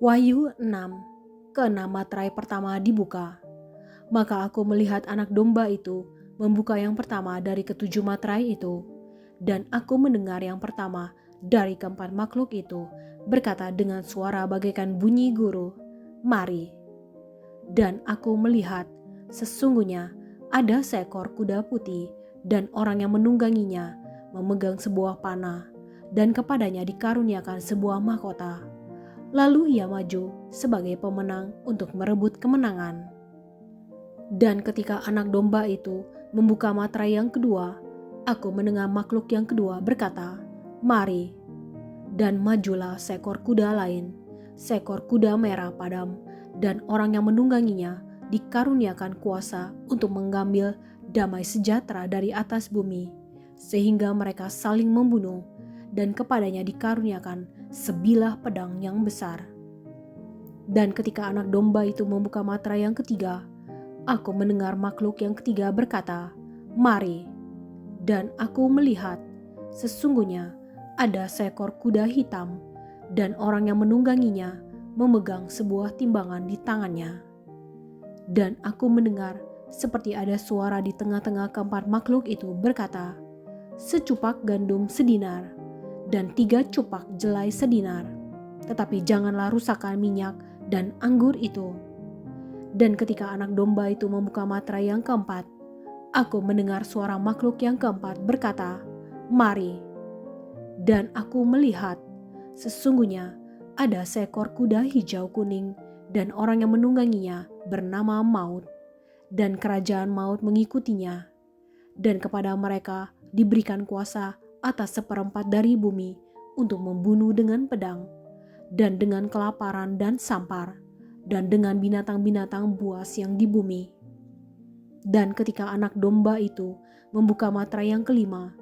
Wahyu 6. Keenam materai pertama dibuka. Maka aku melihat anak domba itu membuka yang pertama dari ketujuh materai itu. Dan aku mendengar yang pertama dari keempat makhluk itu berkata dengan suara bagaikan bunyi guru, "Mari." Dan aku melihat, sesungguhnya ada seekor kuda putih dan orang yang menungganginya memegang sebuah panah, dan kepadanya dikaruniakan sebuah mahkota. Lalu ia maju sebagai pemenang untuk merebut kemenangan. Dan ketika anak domba itu membuka materai yang kedua, aku mendengar makhluk yang kedua berkata, "Mari." Dan majulah seekor kuda lain, seekor kuda merah padam, dan orang yang menungganginya dikaruniakan kuasa untuk mengambil damai sejahtera dari atas bumi, sehingga mereka saling membunuh, dan kepadanya dikaruniakan sebilah pedang yang besar. Dan ketika anak domba itu membuka materai yang ketiga, aku mendengar makhluk yang ketiga berkata, "Mari." Dan aku melihat, sesungguhnya ada seekor kuda hitam, dan orang yang menungganginya memegang sebuah timbangan di tangannya. Dan aku mendengar seperti ada suara di tengah-tengah keempat makhluk itu berkata, "Secupak gandum sedinar, dan 3 cupak jelai sedinar, tetapi janganlah rusakkan minyak dan anggur itu." Dan ketika anak domba itu membuka materai yang keempat, aku mendengar suara makhluk yang keempat berkata, "Mari." Dan aku melihat, sesungguhnya ada seekor kuda hijau kuning, dan orang yang menungganginya bernama Maut, dan kerajaan maut mengikutinya. Dan kepada mereka diberikan kuasa atas 1/4 dari bumi untuk membunuh dengan pedang, dan dengan kelaparan dan sampar, dan dengan binatang-binatang buas yang di bumi. Dan ketika anak domba itu membuka materai yang kelima,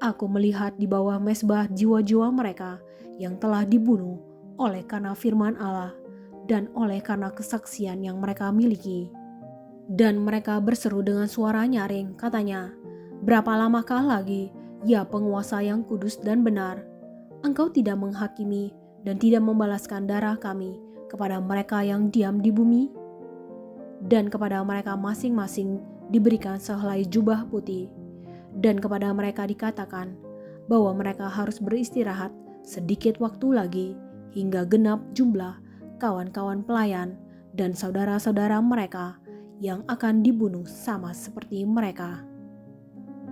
aku melihat di bawah mezbah jiwa-jiwa mereka yang telah dibunuh oleh karena firman Allah dan oleh karena kesaksian yang mereka miliki. Dan mereka berseru dengan suara nyaring, katanya, "Berapa lamakah lagi, ya penguasa yang kudus dan benar, Engkau tidak menghakimi dan tidak membalaskan darah kami kepada mereka yang diam di bumi?" Dan kepada mereka masing-masing diberikan sehelai jubah putih, dan kepada mereka dikatakan bahwa mereka harus beristirahat sedikit waktu lagi hingga genap jumlah kawan-kawan pelayan dan saudara-saudara mereka yang akan dibunuh sama seperti mereka.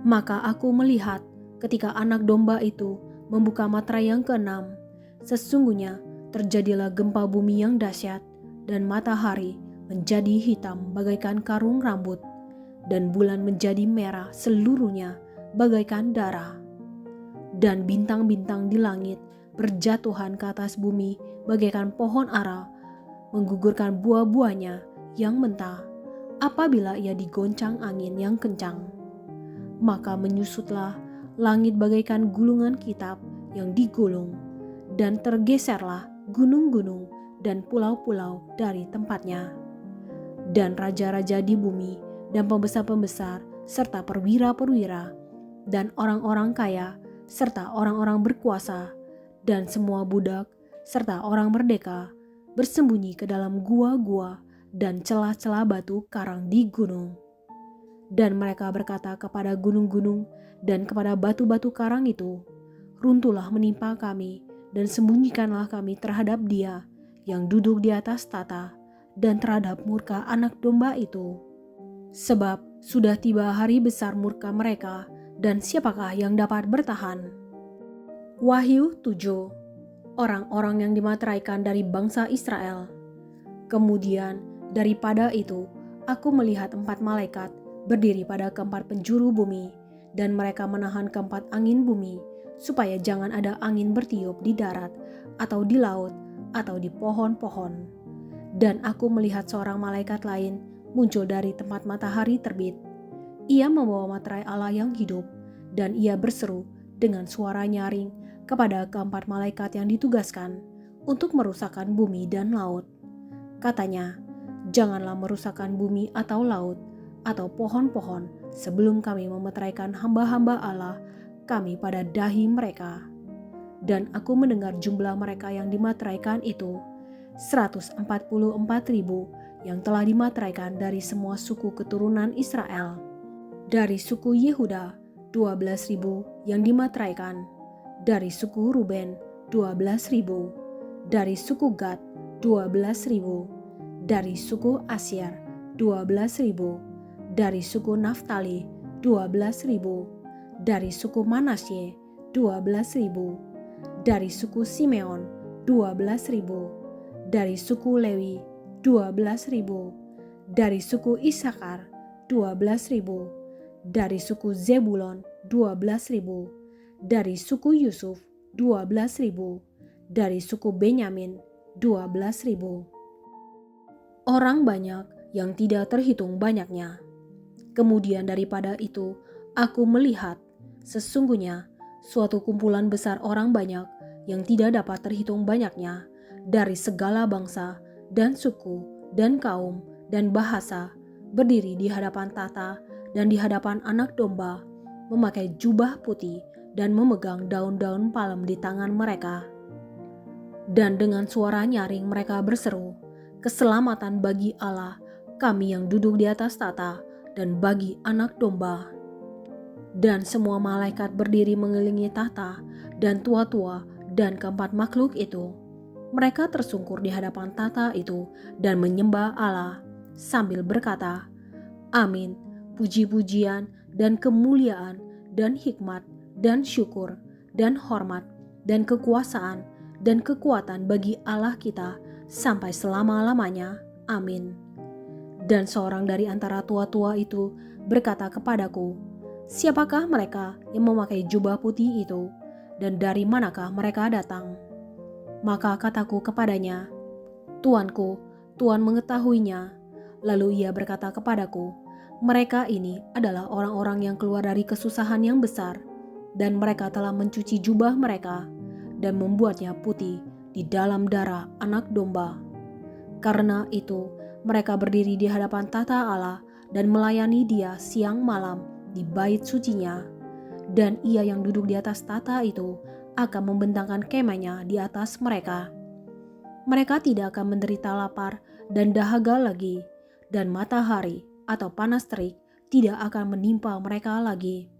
Maka aku melihat ketika anak domba itu membuka materai yang keenam, sesungguhnya terjadilah gempa bumi yang dahsyat, dan matahari menjadi hitam bagaikan karung rambut, dan bulan menjadi merah seluruhnya bagaikan darah. Dan bintang-bintang di langit berjatuhan ke atas bumi bagaikan pohon ara menggugurkan buah-buahnya yang mentah apabila ia digoncang angin yang kencang. Maka menyusutlah langit bagaikan gulungan kitab yang digulung, dan tergeserlah gunung-gunung dan pulau-pulau dari tempatnya. Dan raja-raja di bumi dan pembesar-pembesar serta perwira-perwira dan orang-orang kaya serta orang-orang berkuasa dan semua budak serta orang merdeka bersembunyi ke dalam gua-gua dan celah-celah batu karang di gunung. Dan mereka berkata kepada gunung-gunung dan kepada batu-batu karang itu, "Runtuhlah menimpa kami dan sembunyikanlah kami terhadap Dia yang duduk di atas tata dan terhadap murka anak domba itu. Sebab sudah tiba hari besar murka mereka, dan siapakah yang dapat bertahan?" Wahyu 7. Orang-orang yang dimateraikan dari bangsa Israel. Kemudian daripada itu aku melihat 4 malaikat berdiri pada keempat penjuru bumi, dan mereka menahan keempat angin bumi, supaya jangan ada angin bertiup di darat atau di laut atau di pohon-pohon. Dan aku melihat seorang malaikat lain muncul dari tempat matahari terbit. Ia membawa materai Allah yang hidup, dan ia berseru dengan suara nyaring kepada keempat malaikat yang ditugaskan untuk merusakkan bumi dan laut. Katanya, "Janganlah merusakkan bumi atau laut atau pohon-pohon sebelum kami memeteraikan hamba-hamba Allah kami pada dahi mereka. Dan aku mendengar jumlah mereka yang dimateraikan itu, 144.000 yang telah dimateraikan dari semua suku keturunan Israel. Dari suku Yehuda, 12.000 yang dimateraikan. Dari suku Ruben, 12.000. Dari suku Gad, 12.000. Dari suku Asyir, 12.000. Dari suku Naftali, 12.000. Dari suku Manasye, 12.000. Dari suku Simeon, 12.000. Dari suku Lewi, 12.000. Dari suku Isakar, 12.000. Dari suku Zebulon, 12.000. Dari suku Yusuf, 12.000. Dari suku Benyamin, 12.000. Orang banyak yang tidak terhitung banyaknya. Kemudian daripada itu, aku melihat sesungguhnya suatu kumpulan besar orang banyak yang tidak dapat terhitung banyaknya dari segala bangsa dan suku dan kaum dan bahasa berdiri di hadapan tahta dan di hadapan Anak Domba, memakai jubah putih dan memegang daun-daun palem di tangan mereka. Dan dengan suara nyaring mereka berseru, "Keselamatan bagi Allah, kami yang duduk di atas tahta, dan bagi Anak Domba." Dan semua malaikat berdiri mengelilingi tahta dan tua-tua dan keempat makhluk itu. Mereka tersungkur di hadapan tahta itu dan menyembah Allah sambil berkata, "Amin, puji-pujian dan kemuliaan dan hikmat dan syukur dan hormat dan kekuasaan dan kekuatan bagi Allah kita sampai selama-lamanya. Amin." Dan seorang dari antara tua-tua itu berkata kepadaku, "Siapakah mereka yang memakai jubah putih itu, dan dari manakah mereka datang?" Maka kataku kepadanya, "Tuanku, Tuhan mengetahuinya." Lalu ia berkata kepadaku, "Mereka ini adalah orang-orang yang keluar dari kesusahan yang besar, dan mereka telah mencuci jubah mereka dan membuatnya putih di dalam darah Anak Domba. Karena itu mereka berdiri di hadapan tahta Allah dan melayani Dia siang malam di bait sucinya. Dan Ia yang duduk di atas tahta itu akan membentangkan kemahnya di atas mereka. Mereka tidak akan menderita lapar dan dahaga lagi, dan matahari atau panas terik tidak akan menimpa mereka lagi.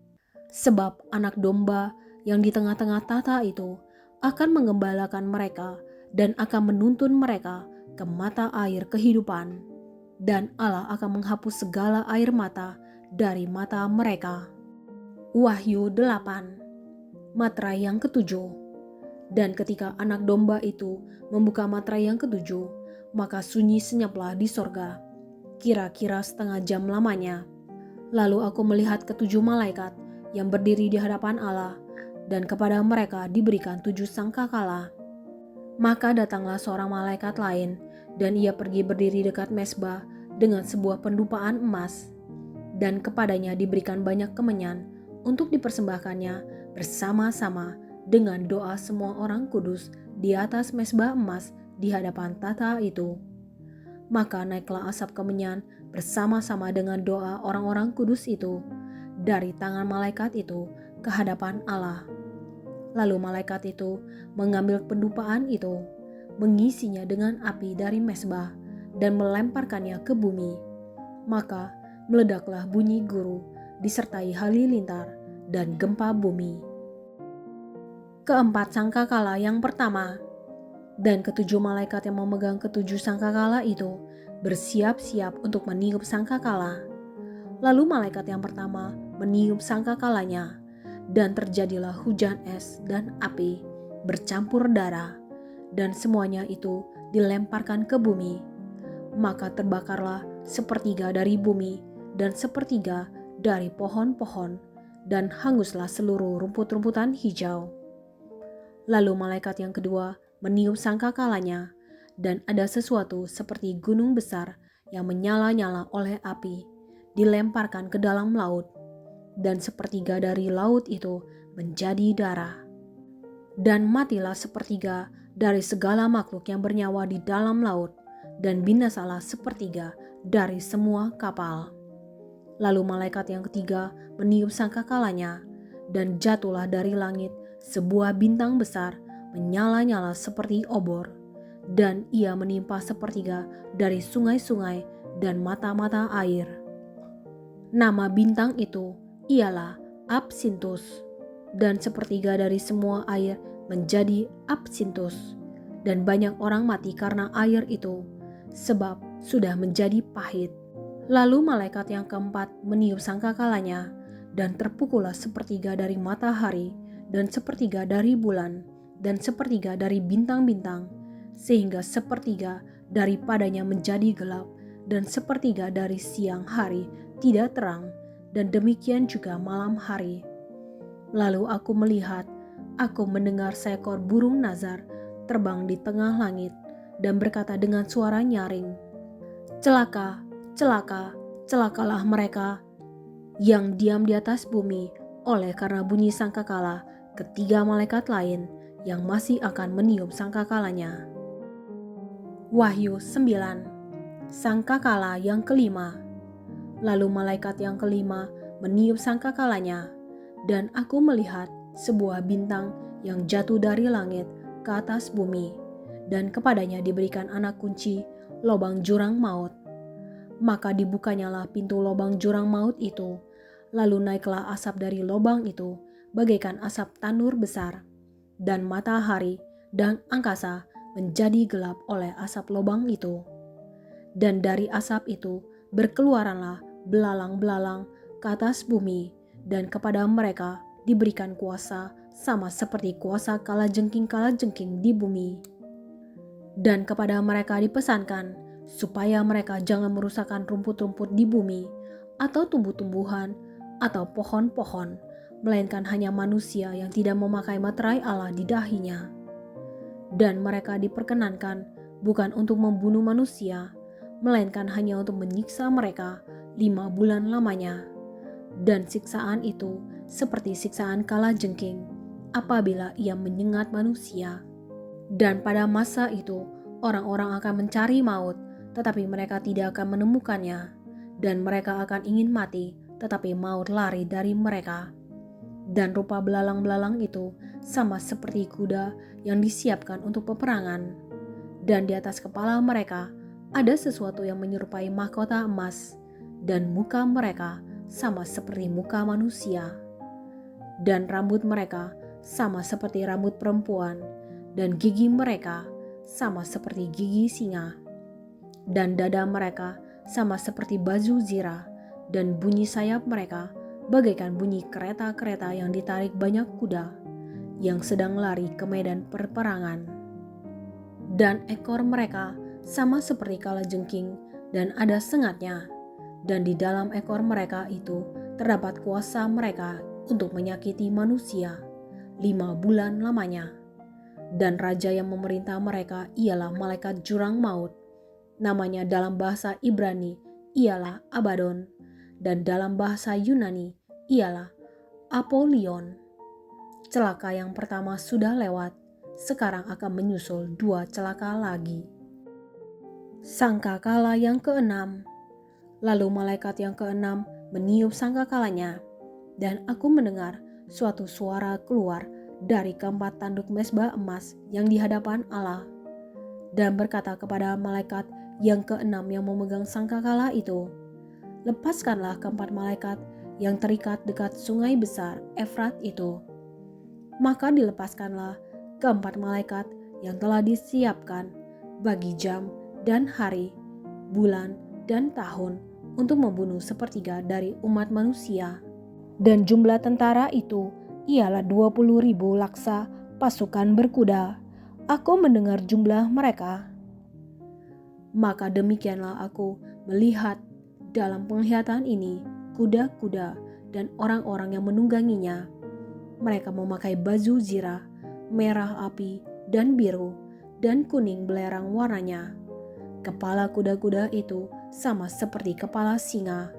Sebab Anak Domba yang di tengah-tengah tahta itu akan menggembalakan mereka dan akan menuntun mereka ke mata air kehidupan, dan Allah akan menghapus segala air mata dari mata mereka." Wahyu 8. Materai yang ketujuh. Dan ketika Anak Domba itu membuka materai yang ketujuh, maka sunyi senyaplah di sorga, kira-kira setengah jam lamanya. Lalu aku melihat ketujuh malaikat yang berdiri di hadapan Allah, dan kepada mereka diberikan 7 sangkakala. Maka datanglah seorang malaikat lain, dan ia pergi berdiri dekat mezbah dengan sebuah pendupaan emas, dan kepadanya diberikan banyak kemenyan untuk dipersembahkannya bersama-sama dengan doa semua orang kudus di atas mezbah emas di hadapan tahta itu. Maka naiklah asap kemenyan bersama-sama dengan doa orang-orang kudus itu dari tangan malaikat itu ke hadapan Allah. Lalu malaikat itu mengambil pendupaan itu, mengisinya dengan api dari mezbah dan melemparkannya ke bumi. Maka meledaklah bunyi guru disertai halilintar dan gempa bumi. Keempat sangkakala yang pertama. Dan ketujuh malaikat yang memegang ketujuh sangkakala itu bersiap-siap untuk meniup sangkakala. Lalu malaikat yang pertama meniup sangkakalanya, dan terjadilah hujan es dan api bercampur darah, dan semuanya itu dilemparkan ke bumi. Maka terbakarlah sepertiga dari bumi dan sepertiga dari pohon-pohon, dan hanguslah seluruh rumput-rumputan hijau. Lalu malaikat yang kedua meniup sangkakalanya, dan ada sesuatu seperti gunung besar yang menyala-nyala oleh api dilemparkan ke dalam laut, dan sepertiga dari laut itu menjadi darah. Dan matilah sepertiga dari segala makhluk yang bernyawa di dalam laut, dan binasalah sepertiga dari semua kapal. Lalu malaikat yang ketiga meniup sangkakalanya, dan jatuhlah dari langit sebuah bintang besar menyala-nyala seperti obor, dan ia menimpa sepertiga dari sungai-sungai dan mata-mata air. Nama bintang itu ialah Absinthus, dan sepertiga dari semua air menjadi absinthus, dan banyak orang mati karena air itu, sebab sudah menjadi pahit. Lalu malaikat yang keempat meniup sangkakalanya, dan terpukullah sepertiga dari matahari, dan sepertiga dari bulan, dan sepertiga dari bintang-bintang, sehingga sepertiga daripadanya menjadi gelap, dan sepertiga dari siang hari tidak terang, dan demikian juga malam hari. Lalu aku melihat, aku mendengar seekor burung nazar terbang di tengah langit dan berkata dengan suara nyaring, "Celaka, celaka, celakalah mereka yang diam di atas bumi oleh karena bunyi sangkakala ketiga malaikat lain yang masih akan meniup sangkakalanya." Wahyu 9. Sangkakala yang kelima. Lalu malaikat yang kelima meniup sangkakalanya, dan aku melihat sebuah bintang yang jatuh dari langit ke atas bumi, dan kepadanya diberikan anak kunci lobang jurang maut. Maka dibukanyalah pintu lobang jurang maut itu, lalu naiklah asap dari lobang itu bagaikan asap tanur besar, dan matahari dan angkasa menjadi gelap oleh asap lobang itu. Dan dari asap itu berkeluaranlah belalang-belalang ke atas bumi, dan kepada mereka diberikan kuasa sama seperti kuasa kalajengking-kalajengking di bumi. Dan kepada mereka dipesankan supaya mereka jangan merusakkan rumput-rumput di bumi, atau tumbuh-tumbuhan, atau pohon-pohon, melainkan hanya manusia yang tidak memakai materai Allah di dahinya. Dan mereka diperkenankan bukan untuk membunuh manusia, melainkan hanya untuk menyiksa mereka 5 bulan lamanya. Dan siksaan itu seperti siksaan kalajengking apabila ia menyengat manusia. Dan pada masa itu orang-orang akan mencari maut, tetapi mereka tidak akan menemukannya, dan mereka akan ingin mati, tetapi maut lari dari mereka. Dan rupa belalang-belalang itu sama seperti kuda yang disiapkan untuk peperangan, dan di atas kepala mereka ada sesuatu yang menyerupai mahkota emas, dan muka mereka sama seperti muka manusia, dan rambut mereka sama seperti rambut perempuan, dan gigi mereka sama seperti gigi singa, dan dada mereka sama seperti baju zirah, dan bunyi sayap mereka bagaikan bunyi kereta-kereta yang ditarik banyak kuda yang sedang lari ke medan perperangan. Dan ekor mereka sama seperti kalajengking, dan ada sengatnya, dan di dalam ekor mereka itu terdapat kuasa mereka untuk menyakiti manusia 5 bulan lamanya. Dan raja yang memerintah mereka ialah malaikat jurang maut. Namanya dalam bahasa Ibrani ialah Abaddon, dan dalam bahasa Yunani ialah Apollyon. Celaka yang pertama sudah lewat, sekarang akan menyusul 2 celaka lagi. Sangkakala yang keenam. Lalu malaikat yang keenam meniup sangkakalanya, dan aku mendengar suatu suara keluar dari keempat tanduk mezbah emas yang di hadapan Allah, dan berkata kepada malaikat yang keenam yang memegang sangkakala itu, "Lepaskanlah keempat malaikat yang terikat dekat sungai besar Efrat itu." Maka dilepaskanlah keempat malaikat yang telah disiapkan bagi jam dan hari, bulan dan tahun untuk membunuh sepertiga dari umat manusia. Dan jumlah tentara itu ialah 20.000 laksa pasukan berkuda. Aku mendengar jumlah mereka. Maka demikianlah aku melihat dalam penglihatan ini kuda-kuda dan orang-orang yang menungganginya. Mereka memakai baju zirah, merah api dan biru, dan kuning belerang warnanya. Kepala kuda-kuda itu sama seperti kepala singa,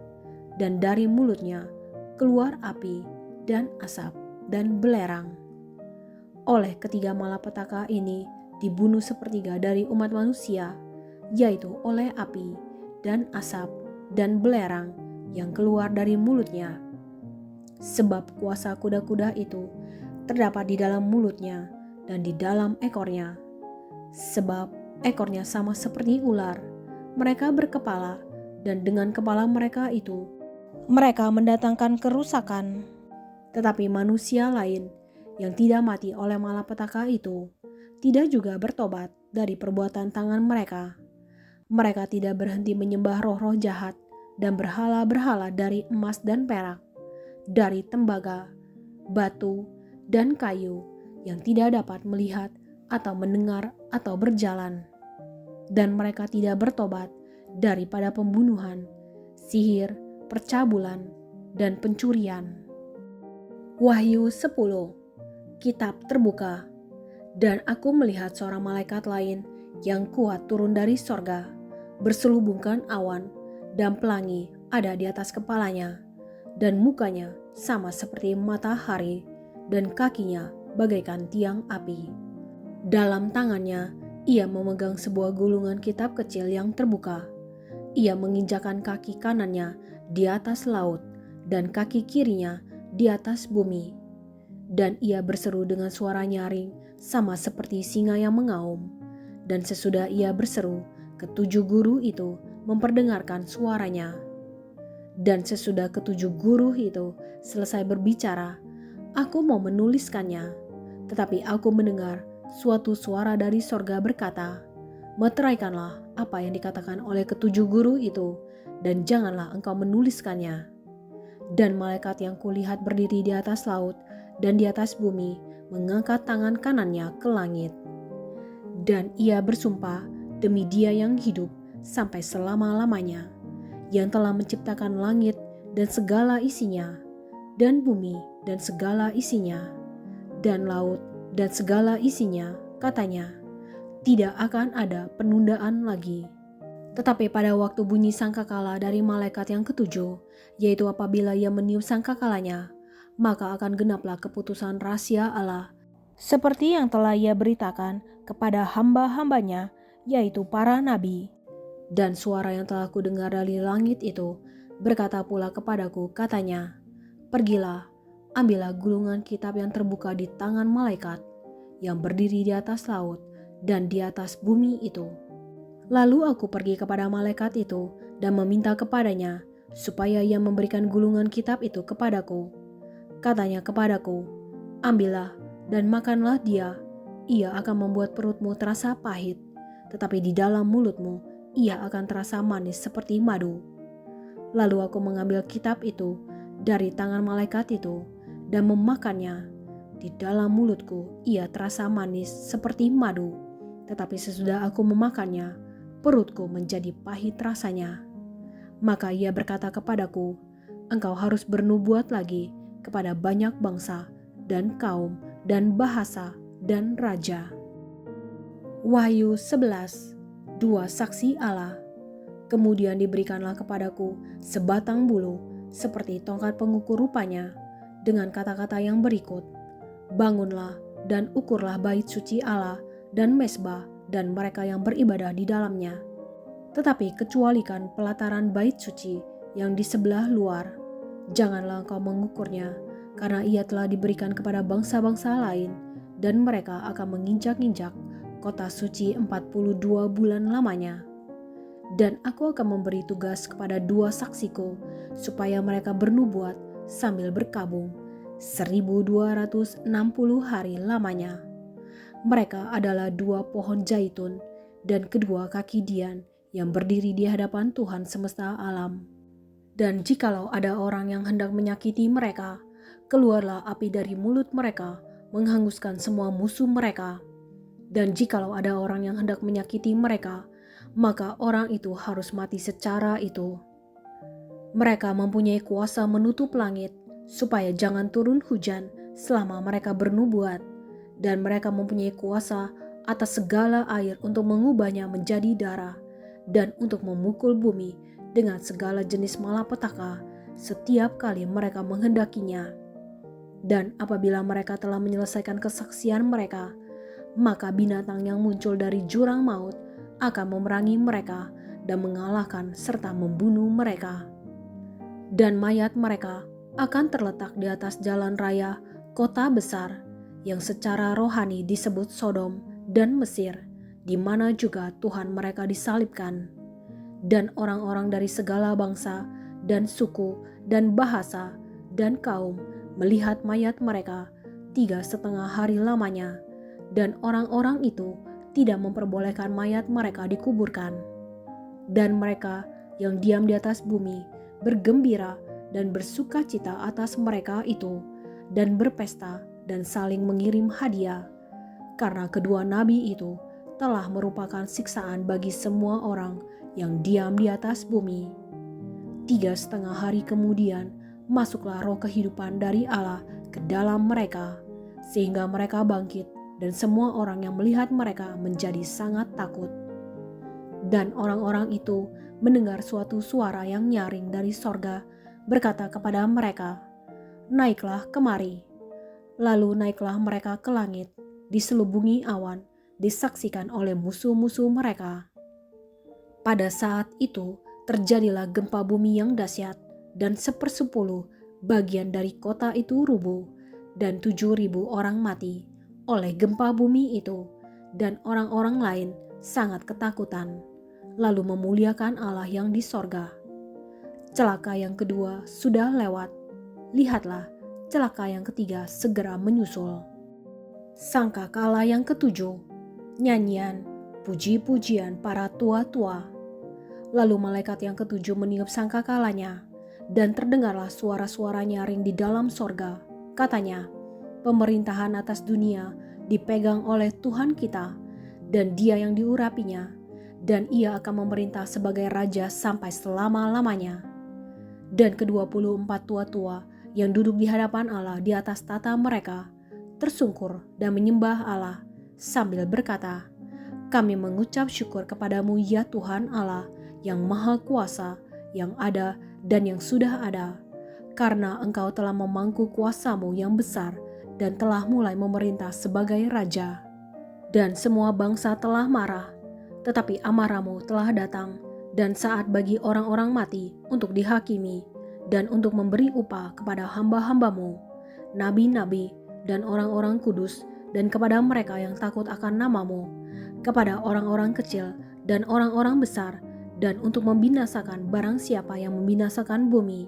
dan dari mulutnya keluar api dan asap dan belerang. Oleh ketiga malapetaka ini dibunuh sepertiga dari umat manusia, yaitu oleh api dan asap dan belerang yang keluar dari mulutnya. sebab kuasa kuda-kuda itu terdapat di dalam mulutnya dan di dalam ekornya. Sebab ekornya sama seperti ular, mereka berkepala, dan dengan kepala mereka itu mereka mendatangkan kerusakan. Tetapi manusia lain yang tidak mati oleh malapetaka itu tidak juga bertobat dari perbuatan tangan mereka. Mereka tidak berhenti menyembah roh-roh jahat dan berhala-berhala dari emas dan perak, dari tembaga, batu, dan kayu yang tidak dapat melihat atau mendengar atau berjalan. Dan mereka tidak bertobat daripada pembunuhan, sihir, percabulan, dan pencurian. Wahyu 10. Kitab terbuka. Dan aku melihat seorang malaikat lain yang kuat turun dari sorga, berselubungkan awan, dan pelangi ada di atas kepalanya, dan mukanya sama seperti matahari, dan kakinya bagaikan tiang api. Dalam tangannya ia memegang sebuah gulungan kitab kecil yang terbuka. Ia menginjakan kaki kanannya di atas laut, dan kaki kirinya di atas bumi. Dan ia berseru dengan suara nyaring sama seperti singa yang mengaum. Dan sesudah ia berseru, ketujuh guru itu memperdengarkan suaranya. Dan sesudah ketujuh guru itu selesai berbicara, aku mau menuliskannya. Tetapi aku mendengar suatu suara dari sorga berkata, meteraikanlah apa yang dikatakan oleh ketujuh guru itu, dan janganlah engkau menuliskannya. Dan malaikat yang kulihat berdiri di atas laut dan di atas bumi mengangkat tangan kanannya ke langit. Dan ia bersumpah demi Dia yang hidup sampai selama-lamanya, yang telah menciptakan langit dan segala isinya, dan bumi dan segala isinya, dan laut dan segala isinya, katanya, tidak akan ada penundaan lagi. Tetapi pada waktu bunyi sangkakala dari malaikat yang ketujuh, yaitu apabila ia meniup sangkakalanya, maka akan genaplah keputusan rahasia Allah, seperti yang telah ia beritakan kepada hamba-hambanya, yaitu para nabi. Dan suara yang telah kudengar dari langit itu berkata pula kepadaku, katanya, pergilah, ambillah gulungan kitab yang terbuka di tangan malaikat yang berdiri di atas laut dan di atas bumi itu. Lalu aku pergi kepada malaikat itu dan meminta kepadanya supaya ia memberikan gulungan kitab itu kepadaku. Katanya kepadaku, ambillah dan makanlah dia. Ia akan membuat perutmu terasa pahit, tetapi di dalam mulutmu ia akan terasa manis seperti madu. Lalu aku mengambil kitab itu dari tangan malaikat itu dan memakannya. Di dalam mulutku ia terasa manis seperti madu, tetapi sesudah aku memakannya, perutku menjadi pahit rasanya. Maka ia berkata kepadaku, engkau harus bernubuat lagi kepada banyak bangsa dan kaum dan bahasa dan raja. Wahyu 11. Dua saksi Allah. Kemudian diberikanlah kepadaku sebatang bulu seperti tongkat pengukur rupanya, dengan kata-kata yang berikut, bangunlah dan ukurlah bait suci Allah dan mezbah dan mereka yang beribadah di dalamnya. Tetapi kecualikan pelataran bait suci yang di sebelah luar, janganlah engkau mengukurnya, karena ia telah diberikan kepada bangsa-bangsa lain, dan mereka akan menginjak-injak kota suci 42 bulan lamanya. Dan aku akan memberi tugas kepada dua saksiku, supaya mereka bernubuat sambil berkabung 1260 hari lamanya. Mereka adalah dua pohon zaitun dan kedua kaki dian yang berdiri di hadapan Tuhan semesta alam. Dan jikalau ada orang yang hendak menyakiti mereka, keluarlah api dari mulut mereka, menghanguskan semua musuh mereka. Dan jikalau ada orang yang hendak menyakiti mereka, maka orang itu harus mati secara itu. Mereka mempunyai kuasa menutup langit, supaya jangan turun hujan selama mereka bernubuat. Dan mereka mempunyai kuasa atas segala air untuk mengubahnya menjadi darah, dan untuk memukul bumi dengan segala jenis malapetaka setiap kali mereka menghendakinya. Dan apabila mereka telah menyelesaikan kesaksian mereka, maka binatang yang muncul dari jurang maut akan memerangi mereka dan mengalahkan serta membunuh mereka. Dan mayat mereka akan terletak di atas jalan raya kota besar yang secara rohani disebut Sodom dan Mesir, di mana juga Tuhan mereka disalibkan. Dan orang-orang dari segala bangsa dan suku dan bahasa dan kaum melihat mayat mereka 3,5 hari lamanya, dan orang-orang itu tidak memperbolehkan mayat mereka dikuburkan. Dan mereka yang diam di atas bumi bergembira dan bersuka cita atas mereka itu, dan berpesta dan saling mengirim hadiah, karena kedua nabi itu telah merupakan siksaan bagi semua orang yang diam di atas bumi. 3,5 hari kemudian masuklah roh kehidupan dari Allah ke dalam mereka, sehingga mereka bangkit, dan semua orang yang melihat mereka menjadi sangat takut. Dan orang-orang itu mendengar suatu suara yang nyaring dari sorga berkata kepada mereka, "Naiklah kemari." Lalu naiklah mereka ke langit, diselubungi awan, disaksikan oleh musuh-musuh mereka. Pada saat itu terjadilah gempa bumi yang dahsyat, dan 1/10 bagian dari kota itu rubuh, dan 7.000 orang mati oleh gempa bumi itu, dan orang-orang lain sangat ketakutan, lalu memuliakan Allah yang di sorga. Celaka yang kedua sudah lewat. Lihatlah, celaka yang ketiga segera menyusul. Sangkakala yang ketujuh, nyanyian, puji-pujian para tua-tua. Lalu malaikat yang ketujuh meniup sangkakalanya, dan terdengarlah suara-suara nyaring di dalam sorga. Katanya, pemerintahan atas dunia dipegang oleh Tuhan kita, dan Dia yang diurapinya, dan Ia akan memerintah sebagai Raja sampai selama-lamanya. Dan ke-24 tua-tua yang duduk di hadapan Allah di atas tata mereka tersungkur dan menyembah Allah sambil berkata, "Kami mengucap syukur kepadamu ya Tuhan Allah yang Maha Kuasa, yang ada dan yang sudah ada, karena Engkau telah memangku kuasamu yang besar dan telah mulai memerintah sebagai Raja. Dan semua bangsa telah marah, tetapi amarahmu telah datang, dan saat bagi orang-orang mati untuk dihakimi, dan untuk memberi upah kepada hamba-hambamu, nabi-nabi dan orang-orang kudus, dan kepada mereka yang takut akan namamu, kepada orang-orang kecil dan orang-orang besar, dan untuk membinasakan barang siapa yang membinasakan bumi."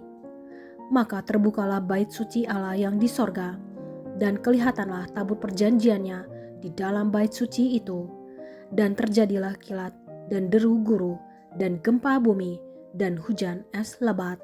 Maka terbukalah bait suci Allah yang di sorga, dan kelihatanlah tabut perjanjiannya di dalam bait suci itu, dan terjadilah kilat dan deru guru dan gempa bumi dan hujan es lebat.